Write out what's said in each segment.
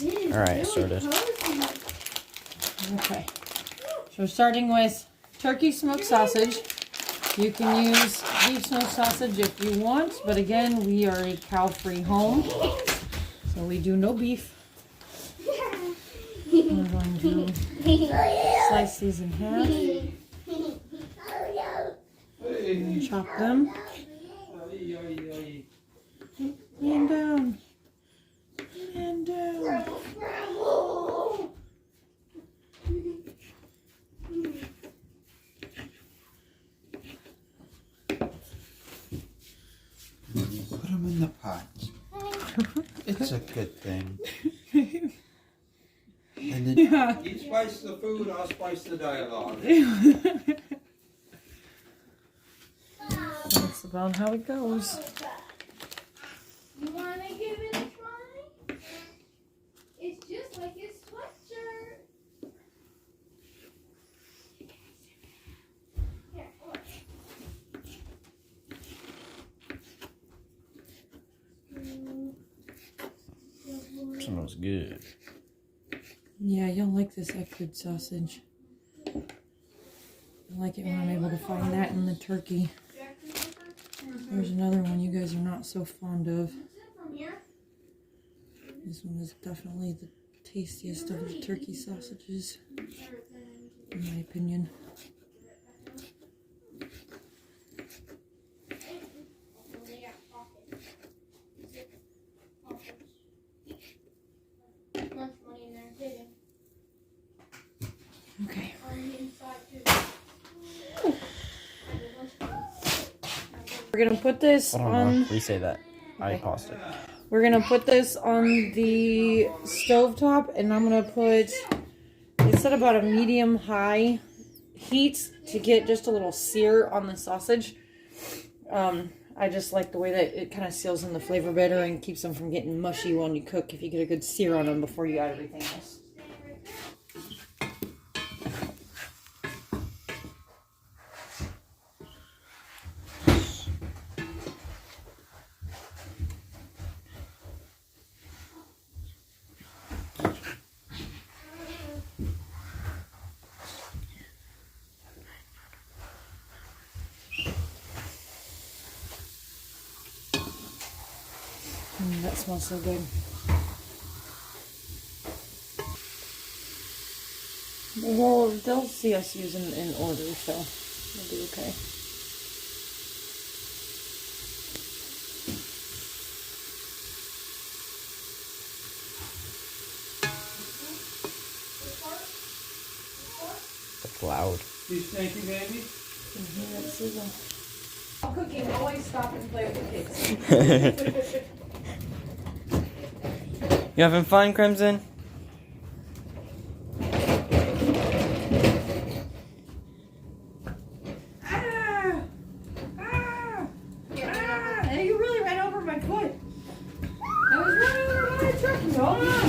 Alright, started. Okay. So starting with turkey smoked sausage. You can use beef smoked sausage if you want, but again, we are a cow-free home, so we do no beef. I'm going to slice these in half and chop them. And down. And down. Put them in the pot. It's a good thing. And then Yeah. You spice the food, I'll spice the dialogue. That's about how it goes. You wanna give it a try? It's just like his sweatshirt. Here, look. Smells good. Yeah, you'll like this Eckford sausage. I like it when I'm able to find that in the turkey. There's another one you guys are not so fond of. This one is definitely the tastiest of the turkey sausages, in my opinion. Okay. We're gonna put this Hold on. Re-say that. I paused it. We're gonna put this on the stovetop, and I'm gonna put, it's at about a medium-high heat to get just a little sear on the sausage. I just like the way that it kind of seals in the flavor better and keeps them from getting mushy when you cook if you get a good sear on them before you add everything else. That smells so good. Well, they'll see us using in order, so we'll be okay. It's loud. You stinky baby? That sizzle. While cooking, always stop and play with the kids. You having fun, Crimson? Hey, you really ran over my foot. I was running over my truck. Hold on.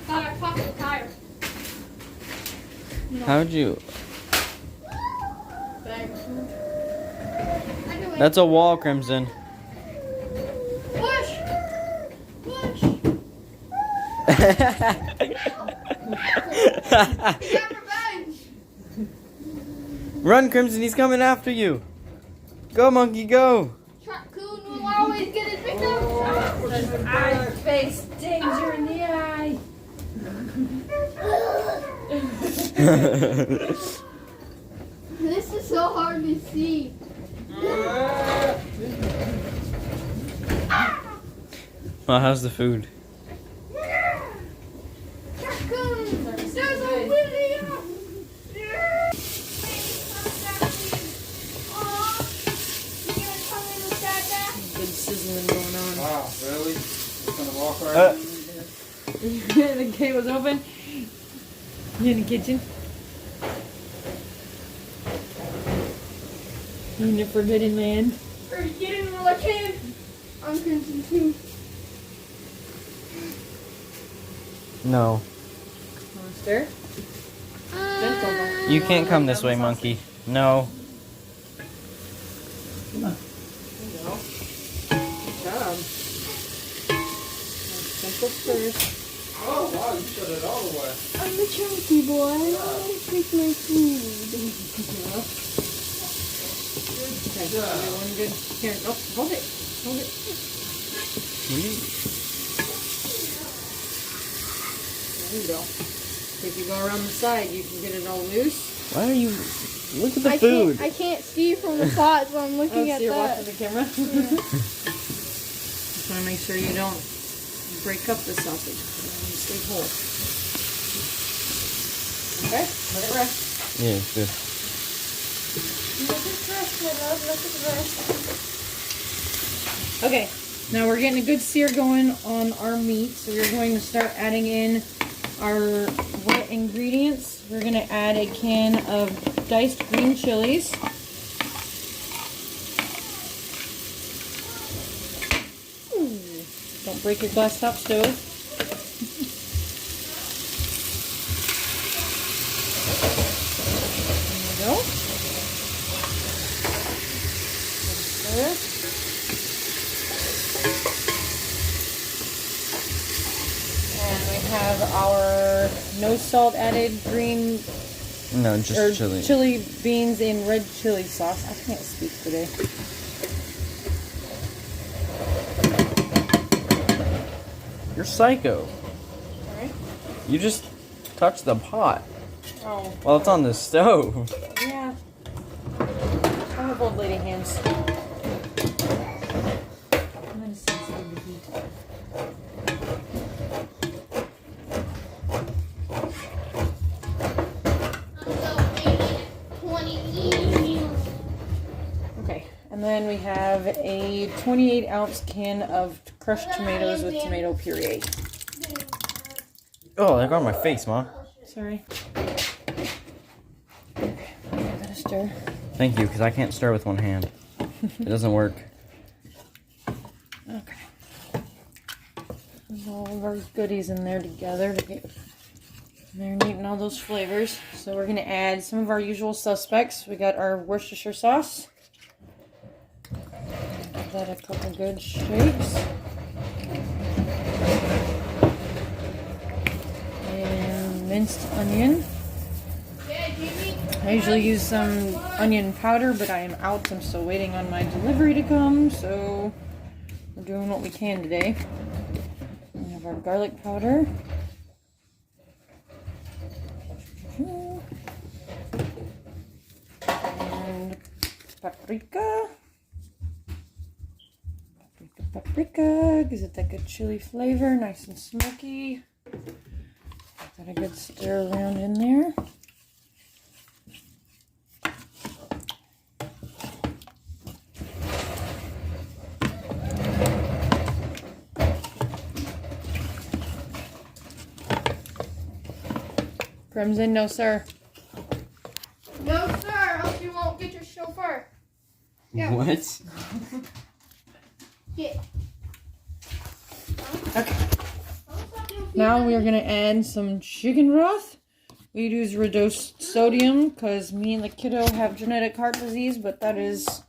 Thought I popped the tire. How'd you? Anyway, That's a wall, Crimson. push! Push! He got revenge! Run, Crimson, he's coming after you. Go, monkey, go. Raccoon will always get his victims! I face danger in the eye. This is so hard to see. Well, how's the food? Raccoon! There's a video! Good sizzling going on. Wow, really? Just gonna walk right in there? The gate was open. You in the kitchen? In the forbidden land. Are you getting what I can? I'm crimson too. No. Monster. You can't come this way, monkey. No. from. Simple first. Oh, wow, you shut it all the way. I'm a chunky boy. I don't want to take my food. Okay, one good. Here, oh, hold it. Hold it. There you go. If you go around the side, you can get it all loose. Why are you... Look at the food. I can't see from the pot, so I'm looking Oh, at so you're that. watching the camera? Just want to make sure you don't break up the sausage. Stay whole. Okay, let it rest. Yeah, it's good. Let it rest, my love. Let it rest. Okay, now we're getting a good sear going on our meat, so we're going to start adding in our wet ingredients. We're going to add a can of diced green chilies. Ooh, don't break your glass top stove. There we go. There. And we have our no salt added green No, or just chili. chili beans in red chili sauce. I can't speak today. You're psycho. Alright. You just touched the pot Oh, while it's on the stove. yeah. I have old lady hands. I'm gonna sensitive to heat. Okay, and then we have a 28-ounce can of crushed tomatoes with tomato puree. Oh, they got on my face, Mom. Sorry. Okay, give it a stir. Thank you, because I can't stir with one hand. It doesn't work. Okay. There's all of our goodies in there together to get marinating all those flavors. So we're going to add some of our usual suspects. We got our Worcestershire sauce. Give that a couple good shakes. And minced onion. I usually use some onion powder, but I am out. I'm still waiting on my delivery to come, so we're doing what we can today. We have our garlic powder. And paprika. Paprika. Gives it that good chili flavor, nice and smoky. Got a good stir around in there. Crimson, no sir. No, sir, else you won't get your chauffeur. Yeah. What? Get. Okay. Now we are going to add some chicken broth. We use reduced sodium because me and the kiddo have genetic heart disease, but that is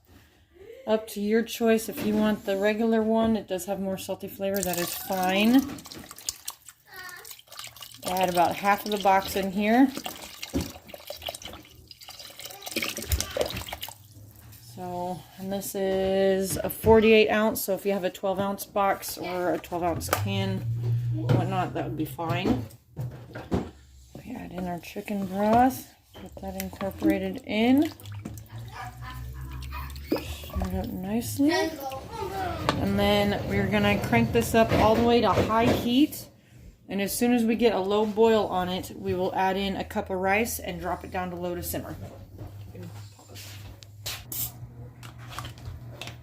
up to your choice. If you want the regular one, it does have more salty flavor. That is fine. Add about half of the box in here. So, and this is a 48 ounce, so if you have a 12 ounce box or a 12 ounce can, whatnot, that would be fine. We add in our chicken broth, get that incorporated in. Stir it up nicely. And then we're gonna crank this up all the way to high heat. And as soon as we get a low boil on it, we will add in a cup of rice and drop it down to low to simmer.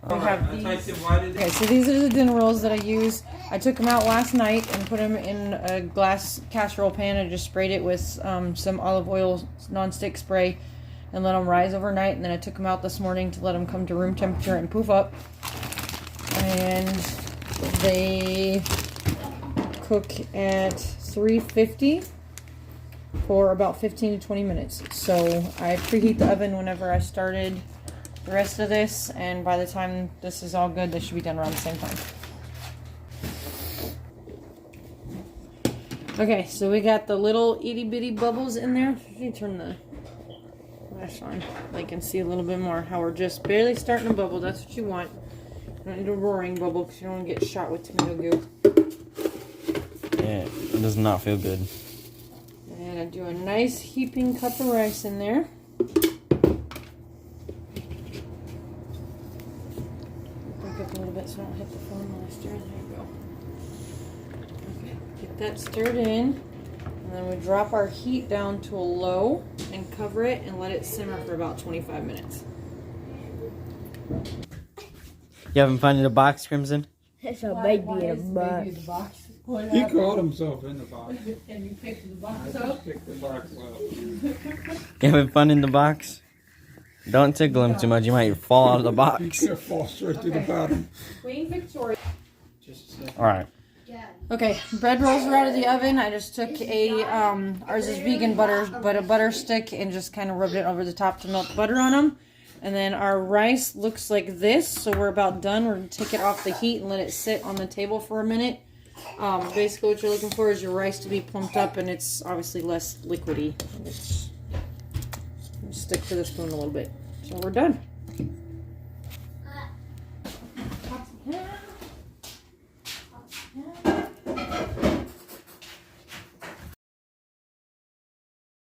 We have these. Okay, so these are the dinner rolls that I use. I took them out last night and put them in a glass casserole pan and just sprayed it with some olive oil non-stick spray and let them rise overnight. And then I took them out this morning to let them come to room temperature and poof up. And they cook at 350 for about 15 to 20 minutes. So I preheat the oven whenever I started the rest of this, and by the time this is all good, they should be done around the same time. Okay, so we got the little itty bitty bubbles in there. Let me turn the flash on. They can see a little bit more how we're just barely starting to bubble. That's what you want. You don't need a roaring bubble because you don't want to get shot with tomato goo. Yeah, it does not feel good. And I do a nice heaping cup of rice in there. Back up a little bit so I don't hit the phone while I stir. There you go. Okay, get that stirred in. And then we drop our heat down to a low and cover it and let it simmer for about 25 minutes. You having fun in the box, Crimson? It's a baby in a box. He caught himself in the box. And you picked the box I up. just picked the box up. You having fun in the box? Don't tickle him too much. You might fall out of the He box. could fall straight to the bottom. Queen Victoria. Just a second. All right. Okay, bread rolls are out of the oven. I just took a, ours is vegan butter, but a butter stick and just kind of rubbed it over the top to melt the butter on them. And then our rice looks like this, so we're about done. We're going to take it off the heat and let it sit on the table for a minute. Basically what you're looking for is your rice to be plumped up and it's obviously less liquidy. Stick to the spoon a little bit. So we're done.